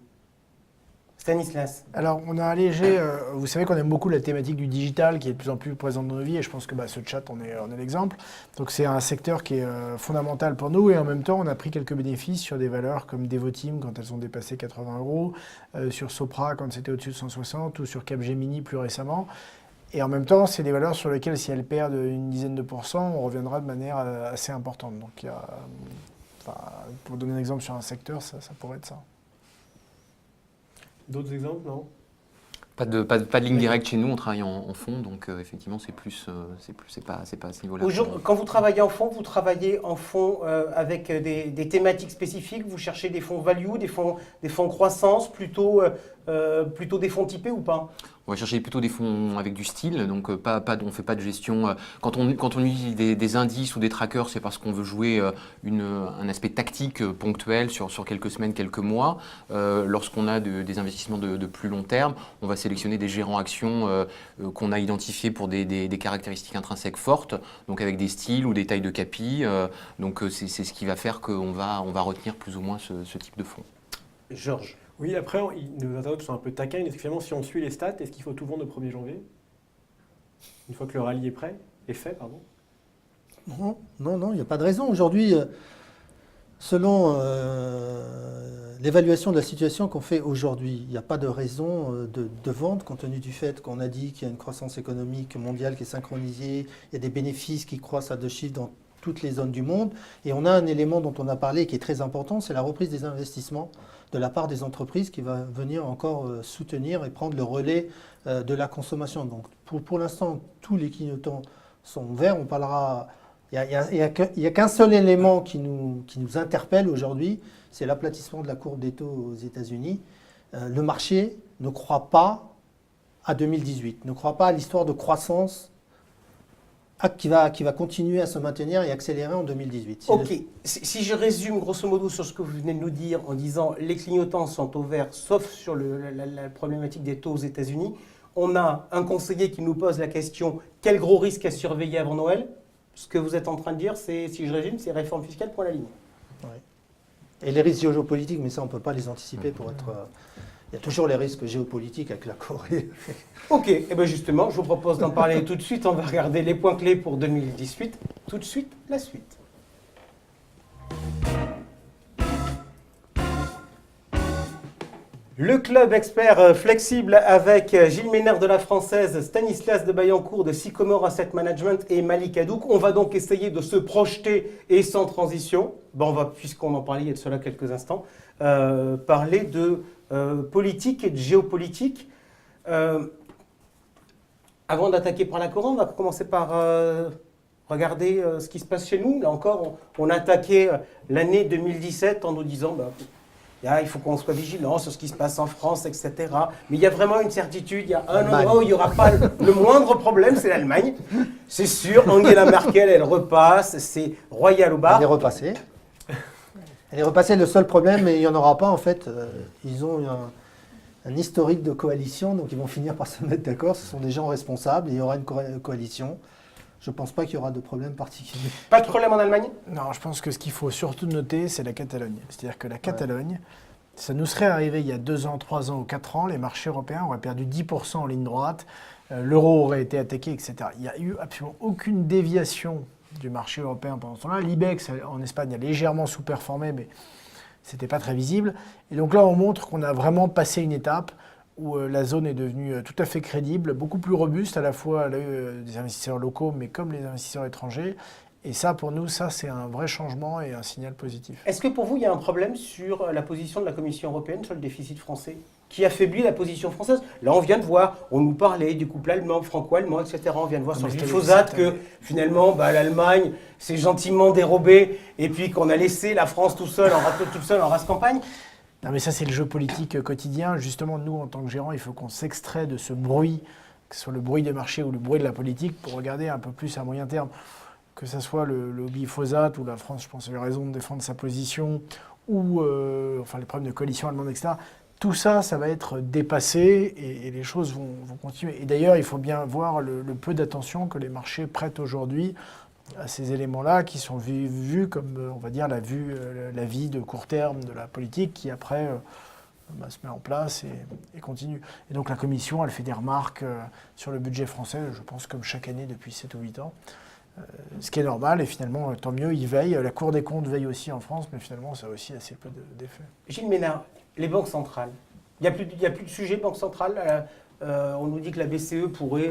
Stanislas. Alors, on a allégé, vous savez qu'on aime beaucoup la thématique du digital qui est de plus en plus présente dans nos vies et je pense que ce chat en est l'exemple. Donc, c'est un secteur qui est fondamental pour nous et en même temps, on a pris quelques bénéfices sur des valeurs comme Devoteam quand elles ont dépassé 80 €, sur Sopra quand c'était au-dessus de 160 ou sur Capgemini plus récemment. Et en même temps, c'est des valeurs sur lesquelles, si elles perdent une dizaine de pourcents, on reviendra de manière assez importante. Donc, pour donner un exemple sur un secteur, ça pourrait être ça. D'autres exemples, non? Pas de ligne directe chez nous, on travaille en fonds, donc effectivement c'est pas à ce niveau-là. Quand vous travaillez en fonds avec des thématiques spécifiques, vous cherchez des fonds value, des fonds croissance, plutôt des fonds typés ou pas? On va chercher plutôt des fonds avec du style, donc on ne fait pas de gestion. Quand on utilise des indices ou des trackers, c'est parce qu'on veut jouer un aspect tactique ponctuel sur quelques semaines, quelques mois. Lorsqu'on a des investissements de plus long terme, on va sélectionner des gérants actions qu'on a identifiés pour des caractéristiques intrinsèques fortes, donc avec des styles ou des tailles de capi. Donc c'est ce qui va faire qu'on va retenir plus ou moins ce type de fonds. Georges. Oui, après, nos internautes sont un peu taquins. Finalement, si on suit les stats, est-ce qu'il faut tout vendre au 1er janvier? Une fois que le rallye est fait, pardon. Non, il n'y a pas de raison. Aujourd'hui, selon l'évaluation de la situation qu'on fait aujourd'hui, il n'y a pas de raison de vendre compte tenu du fait qu'on a dit qu'il y a une croissance économique mondiale qui est synchronisée, il y a des bénéfices qui croissent à 2 chiffres dans toutes les zones du monde. Et on a un élément dont on a parlé qui est très important, c'est la reprise des investissements de la part des entreprises qui va venir encore soutenir et prendre le relais de la consommation. Donc pour l'instant, tous les clignotants sont verts. On parlera. Il n'y a qu'un seul élément qui nous interpelle aujourd'hui, c'est l'aplatissement de la courbe des taux aux États-Unis. Le marché ne croit pas à 2018, ne croit pas à l'histoire de croissance qui va continuer à se maintenir et accélérer en 2018. Ok, si je résume grosso modo sur ce que vous venez de nous dire en disant les clignotants sont au vert, sauf sur la problématique des taux aux États-Unis, on a un conseiller qui nous pose la question quel gros risque à surveiller avant Noël? Ce que vous êtes en train de dire, c'est, si je résume, c'est réforme fiscale pour la ligne. Ouais. Et les risques géopolitiques, mais ça on ne peut pas les anticiper pour être... Il y a toujours les risques géopolitiques avec la Corée. Ok, et bien justement, je vous propose d'en parler tout de suite. On va regarder les points clés pour 2018. Tout de suite, la suite. Le club expert flexible avec Gilles Ménard de la Française, Stanislas de Bayancourt de Sycomore Asset Management et Malik Hadouk. On va donc essayer de se projeter et sans transition. On va, puisqu'on en parlait il y a de cela quelques instants, parler de politique et de géopolitique. Avant d'attaquer par la Corée, on va commencer par regarder ce qui se passe chez nous. Là encore, on a attaqué l'année 2017 en nous disant il faut qu'on soit vigilant sur ce qui se passe en France, etc. Mais il y a vraiment une certitude, il y a un endroit où il n'y aura pas le moindre problème, c'est l'Allemagne. C'est sûr, Angela Merkel, elle repasse, c'est royal au bar. Elle est repassée. Elle est repassée, le seul problème, et il n'y en aura pas en fait, ils ont un historique de coalition, donc ils vont finir par se mettre d'accord, ce sont des gens responsables, et il y aura une coalition. Je ne pense pas qu'il y aura de problème particulier. Pas de problème en Allemagne? Non, je pense que ce qu'il faut surtout noter, c'est la Catalogne. C'est-à-dire que la Catalogne, ça nous serait arrivé il y a 2 ans, 3 ans ou 4 ans, les marchés européens auraient perdu 10% en ligne droite, l'euro aurait été attaqué, etc. Il n'y a eu absolument aucune déviation du marché européen pendant ce temps-là. L'IBEX en Espagne a légèrement sous-performé, mais c'était pas très visible. Et donc là, on montre qu'on a vraiment passé une étape où la zone est devenue tout à fait crédible, beaucoup plus robuste à la fois à l'œil des investisseurs locaux, mais comme les investisseurs étrangers. Et ça, pour nous, ça, c'est un vrai changement et un signal positif. Est-ce que pour vous, il y a un problème sur la position de la Commission européenne sur le déficit français qui affaiblit la position française? Là, on vient de voir, on nous parlait du couple allemand, franco-allemand, etc. On vient de voir sur le glyphosate que finalement, l'Allemagne s'est gentiment dérobée et puis qu'on a laissé la France tout seul en race campagne. Non, mais ça, c'est le jeu politique quotidien. Justement, nous, en tant que gérants, il faut qu'on s'extrait de ce bruit, que ce soit le bruit des marchés ou le bruit de la politique, pour regarder un peu plus à moyen terme. Que ce soit le glyphosate, où la France, je pense, avait raison de défendre sa position, ou les problèmes de coalition allemande, etc. Tout ça, ça va être dépassé et les choses vont continuer. Et d'ailleurs, il faut bien voir le peu d'attention que les marchés prêtent aujourd'hui à ces éléments-là qui sont vus comme, on va dire, la vie de court terme de la politique qui, après, se met en place et continue. Et donc la Commission, elle fait des remarques sur le budget français, je pense comme chaque année depuis 7 ou 8 ans. Ce qui est normal, et finalement, tant mieux, ils veillent. La Cour des comptes veille aussi en France, mais finalement, ça a aussi assez peu d'effet. Gilles Ménard, les banques centrales. Il n'y a plus de sujet banque centrale. On nous dit que la BCE pourrait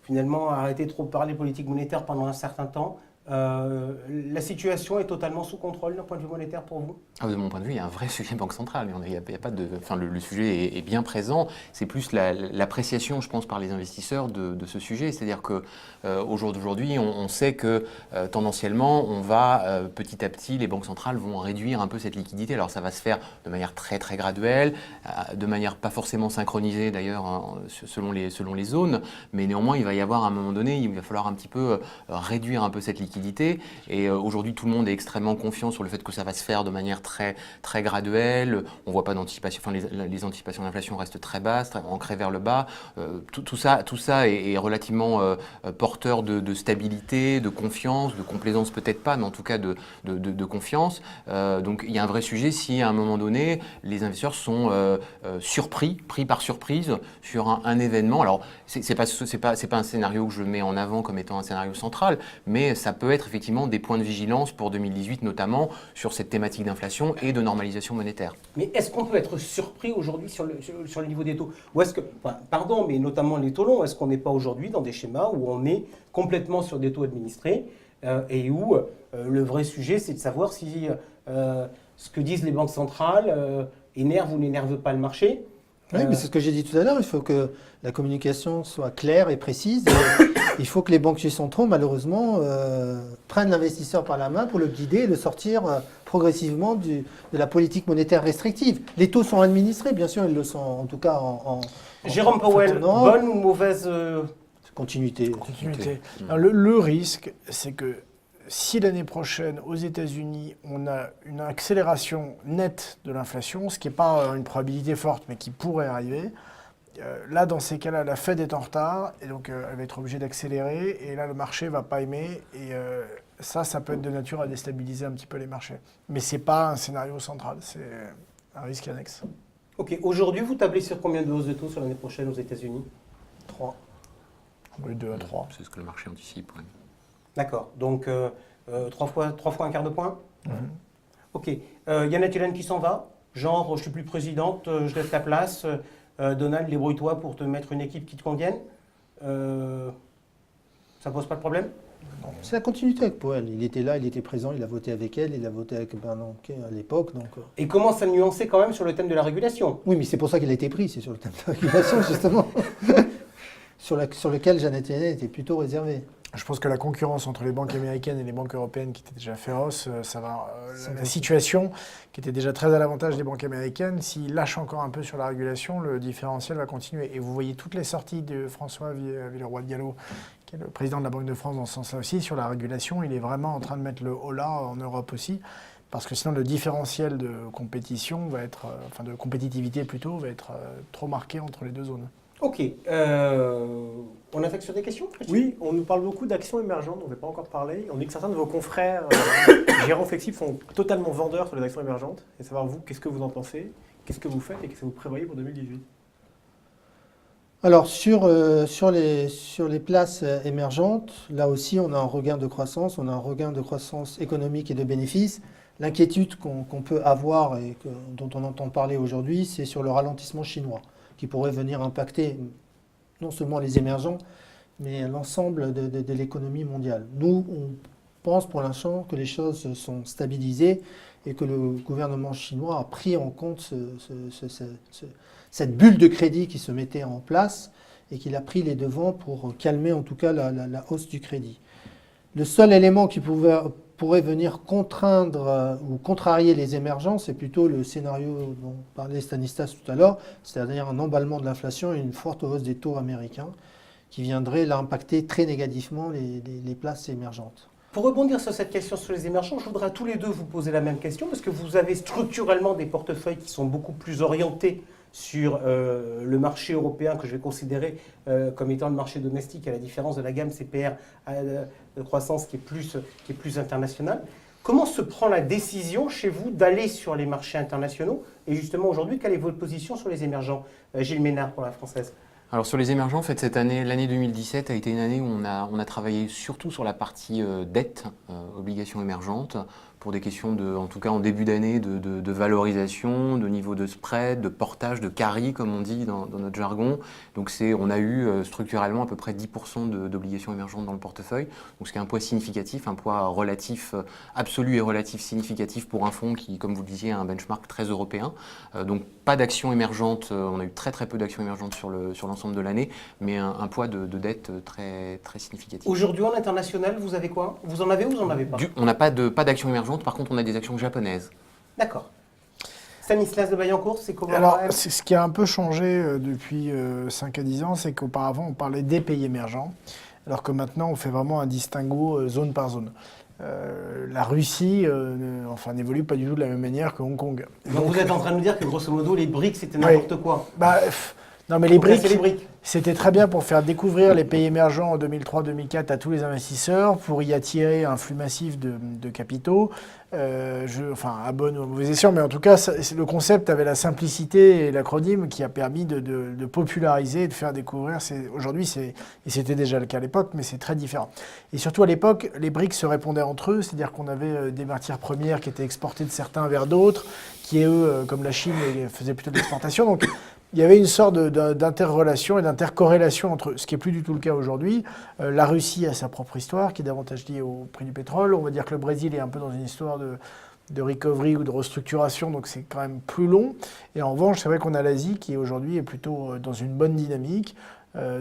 finalement arrêter de trop parler politique monétaire pendant un certain temps. La situation est totalement sous contrôle d'un point de vue monétaire pour vous? De mon point de vue, il y a un vrai sujet banque centrale. Il y a pas de, le sujet est bien présent. C'est plus l'appréciation, je pense, par les investisseurs de ce sujet. C'est-à-dire qu'au jour d'aujourd'hui, on sait que tendanciellement, on va petit à petit, les banques centrales vont réduire un peu cette liquidité. Alors ça va se faire de manière très très graduelle, de manière pas forcément synchronisée d'ailleurs selon les zones, mais néanmoins, il va y avoir à un moment donné, il va falloir un petit peu réduire un peu cette liquidité. Et aujourd'hui, tout le monde est extrêmement confiant sur le fait que ça va se faire de manière très, très graduelle. On ne voit pas d'anticipation, les anticipations d'inflation restent très basses, très ancrées vers le bas. Tout ça est relativement porteur de stabilité, de confiance, de complaisance peut-être pas, mais en tout cas de confiance. Donc il y a un vrai sujet si à un moment donné, les investisseurs sont pris par surprise sur un événement. Alors, c'est pas un scénario que je mets en avant comme étant un scénario central, mais ça peut être effectivement des points de vigilance pour 2018, notamment sur cette thématique d'inflation et de normalisation monétaire. Mais est-ce qu'on peut être surpris aujourd'hui sur le niveau des taux? Ou est-ce que, mais notamment les taux longs, est-ce qu'on n'est pas aujourd'hui dans des schémas où on est complètement sur des taux administrés et où le vrai sujet, c'est de savoir si ce que disent les banques centrales énerve ou n'énerve pas le marché? Oui, mais c'est ce que j'ai dit tout à l'heure, il faut que la communication soit claire et précise. Il faut que les banquiers centraux, malheureusement, prennent l'investisseur par la main pour le guider et le sortir progressivement de la politique monétaire restrictive. Les taux sont administrés, bien sûr, ils le sont en tout cas Jérôme Powell, bonne ou mauvaise continuité. Alors, le risque, c'est que si l'année prochaine, aux États-Unis, on a une accélération nette de l'inflation, ce qui n'est pas une probabilité forte, mais qui pourrait arriver, là, dans ces cas-là, la Fed est en retard, et donc elle va être obligée d'accélérer, et là, le marché ne va pas aimer, et ça peut être de nature à déstabiliser un petit peu les marchés. Mais ce n'est pas un scénario central, c'est un risque annexe. Ok, aujourd'hui, vous tablez sur combien de hausses de taux sur l'année prochaine aux États-Unis? 3. Oui, 2 à 3. C'est ce que le marché anticipe, oui. D'accord, donc 3 fois un quart de point. Ok, y en a-t-il un qui s'en va? Genre, je suis plus présidente, je laisse ta place, Donald, débrouille-toi pour te mettre une équipe qui te convienne. Ça pose pas de problème? C'est la continuité avec Powell. Il était là, il était présent, il a voté avec elle, il a voté avec Bernanke à l'époque. Et commence à nuancer quand même sur le thème de la régulation. Oui, mais c'est pour ça qu'il a été pris, c'est sur le thème de la régulation, justement. sur lequel Janet Yellen était plutôt réservée. Je pense que la concurrence entre les banques américaines et les banques européennes qui était déjà féroce, la situation qui était déjà très à l'avantage des banques américaines, s'ils lâchent encore un peu sur la régulation, le différentiel va continuer. Et vous voyez toutes les sorties de François Villeroy-de-Galhau, qui est le président de la Banque de France dans ce sens-là aussi, sur la régulation, il est vraiment en train de mettre le holà en Europe aussi, parce que sinon le différentiel de compétition va être, de compétitivité plutôt, va être trop marqué entre les deux zones. Ok. On attaque sur des questions? Oui, on nous parle beaucoup d'actions émergentes, on n'en a pas encore parlé. On dit que certains de vos confrères gérants flexibles sont totalement vendeurs sur les actions émergentes. Et savoir vous, qu'est-ce que vous en pensez? Qu'est-ce que vous faites et qu'est-ce que vous prévoyez pour 2018? Alors, sur les places émergentes, là aussi, on a un regain de croissance économique et de bénéfices. L'inquiétude qu'on peut avoir et dont on entend parler aujourd'hui, c'est sur le ralentissement chinois, qui pourrait venir impacter non seulement les émergents, mais l'ensemble de l'économie mondiale. Nous, on pense pour l'instant que les choses sont stabilisées et que le gouvernement chinois a pris en compte cette bulle de crédit qui se mettait en place et qu'il a pris les devants pour calmer en tout cas la hausse du crédit. Le seul élément qui pourrait venir contraindre ou contrarier les émergents, c'est plutôt le scénario dont parlait Stanislas tout à l'heure, c'est-à-dire un emballement de l'inflation et une forte hausse des taux américains qui viendrait impacter très négativement les places émergentes. Pour rebondir sur cette question sur les émergents, je voudrais à tous les deux vous poser la même question parce que vous avez structurellement des portefeuilles qui sont beaucoup plus orientés sur le marché européen que je vais considérer comme étant le marché domestique à la différence de la gamme CPR de croissance qui est plus internationale. Comment se prend la décision chez vous d'aller sur les marchés internationaux? Et justement aujourd'hui, quelle est votre position sur les émergents? Gilles Ménard pour la française. Alors sur les émergents, en fait, cette année, l'année 2017 a été une année où on a travaillé surtout sur la partie dette, obligations émergentes, pour des questions, en tout cas en début d'année, de valorisation, de niveau de spread, de portage, de carry, comme on dit dans notre jargon. Donc on a eu structurellement à peu près 10% d'obligations émergentes dans le portefeuille, donc ce qui est un poids significatif, un poids relatif, absolu et relatif significatif pour un fonds qui, comme vous le disiez, a un benchmark très européen. Donc pas d'actions émergentes, on a eu très très peu d'actions émergentes sur l'ensemble de l'année, mais un poids de dette très, très significatif. Aujourd'hui en international, vous avez quoi? Vous en avez ou vous n'en avez pas? On n'a pas d'actions émergentes. Par contre, on a des actions japonaises. D'accord. Stanislas de Baillancourt, c'est comment? Alors, ce qui a un peu changé depuis 5 à 10 ans, c'est qu'auparavant, on parlait des pays émergents, alors que maintenant, on fait vraiment un distinguo zone par zone. La Russie n'évolue pas du tout de la même manière que Hong Kong. Donc vous êtes en train de nous dire que grosso modo, les BRICS, c'était n'importe quoi? Non, mais les BRICS, BRICS, c'était très bien pour faire découvrir les pays émergents en 2003-2004 à tous les investisseurs, pour y attirer un flux massif de capitaux, à bon ou à mauvais escient, mais en tout cas, le concept avait la simplicité et l'acronyme qui a permis de populariser et de faire découvrir. Aujourd'hui, et c'était déjà le cas à l'époque, mais c'est très différent. Et surtout à l'époque, les BRICS se répondaient entre eux, c'est-à-dire qu'on avait des matières premières qui étaient exportées de certains vers d'autres, qui eux, comme la Chine, faisaient plutôt de l'exportation. Donc, il y avait une sorte d'interrelation et d'intercorrélation entre eux, ce qui n'est plus du tout le cas aujourd'hui. La Russie a sa propre histoire, qui est davantage liée au prix du pétrole. On va dire que le Brésil est un peu dans une histoire de recovery ou de restructuration, donc c'est quand même plus long. Et en revanche, c'est vrai qu'on a l'Asie qui aujourd'hui est plutôt dans une bonne dynamique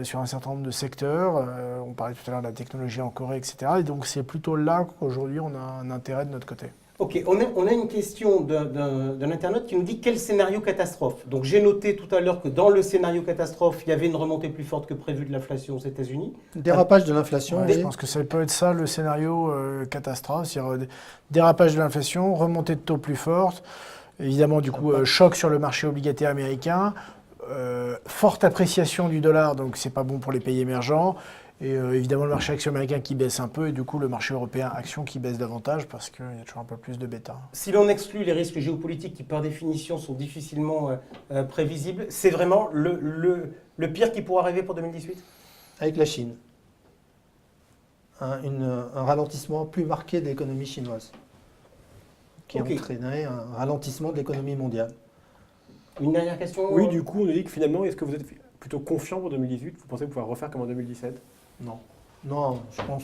sur un certain nombre de secteurs. On parlait tout à l'heure de la technologie en Corée, etc. Et donc c'est plutôt là qu'aujourd'hui on a un intérêt de notre côté. Ok, on a une question d'un internaute qui nous dit quel scénario catastrophe. Donc j'ai noté tout à l'heure que dans le scénario catastrophe, il y avait une remontée plus forte que prévu de l'inflation aux États-Unis. Dérapage de l'inflation. Ouais, je pense que ça peut être ça le scénario catastrophe, c'est-à-dire dérapage de l'inflation, remontée de taux plus forte, évidemment du coup choc sur le marché obligataire américain, forte appréciation du dollar, donc c'est pas bon pour les pays émergents. Et évidemment le marché action américain qui baisse un peu et du coup le marché européen action qui baisse davantage parce qu'il y a toujours un peu plus de bêta. Si l'on exclut les risques géopolitiques qui par définition sont difficilement prévisibles, c'est vraiment le pire qui pourra arriver pour 2018 ? Avec la Chine. Un ralentissement plus marqué de l'économie chinoise qui entraînerait un ralentissement de l'économie mondiale. Une dernière question? Oui, du coup on nous dit que finalement, est-ce que vous êtes plutôt confiant pour 2018 ? Vous pensez pouvoir refaire comme en 2017 ? Non. Non, je pense.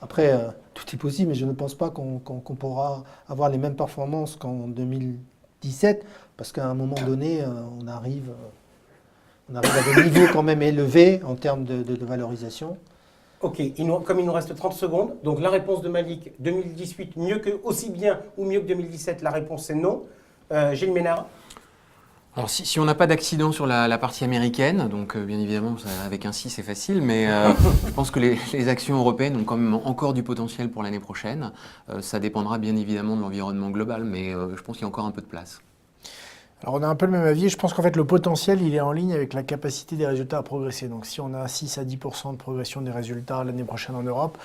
Après, tout est possible, mais je ne pense pas qu'on pourra avoir les mêmes performances qu'en 2017, parce qu'à un moment donné, on arrive à des niveaux quand même élevés en termes de valorisation. Ok, comme il nous reste 30 secondes, donc la réponse de Malik, 2018, aussi bien ou mieux que 2017, la réponse est non. Gilles Ménard? Alors si on n'a pas d'accident sur la partie américaine, donc bien évidemment avec un si c'est facile, mais je pense que les actions européennes ont quand même encore du potentiel pour l'année prochaine. Ça dépendra bien évidemment de l'environnement global, mais je pense qu'il y a encore un peu de place. Alors on a un peu le même avis, je pense qu'en fait le potentiel il est en ligne avec la capacité des résultats à progresser. Donc si on a 6 à 10% de progression des résultats l'année prochaine en Europe,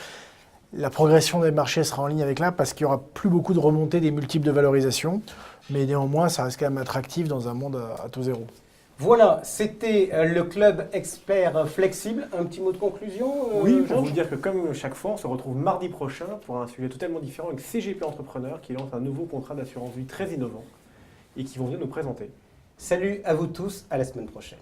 la progression des marchés sera en ligne avec là parce qu'il n'y aura plus beaucoup de remontées des multiples de valorisation. Mais néanmoins, ça reste quand même attractif dans un monde à taux zéro. Voilà, c'était le club expert flexible. Un petit mot de conclusion, Oui, pour Georges vous dire que comme chaque fois, on se retrouve mardi prochain pour un sujet totalement différent avec CGP Entrepreneur qui lance un nouveau contrat d'assurance vie très innovant et qui vont venir nous présenter. Salut à vous tous, à la semaine prochaine.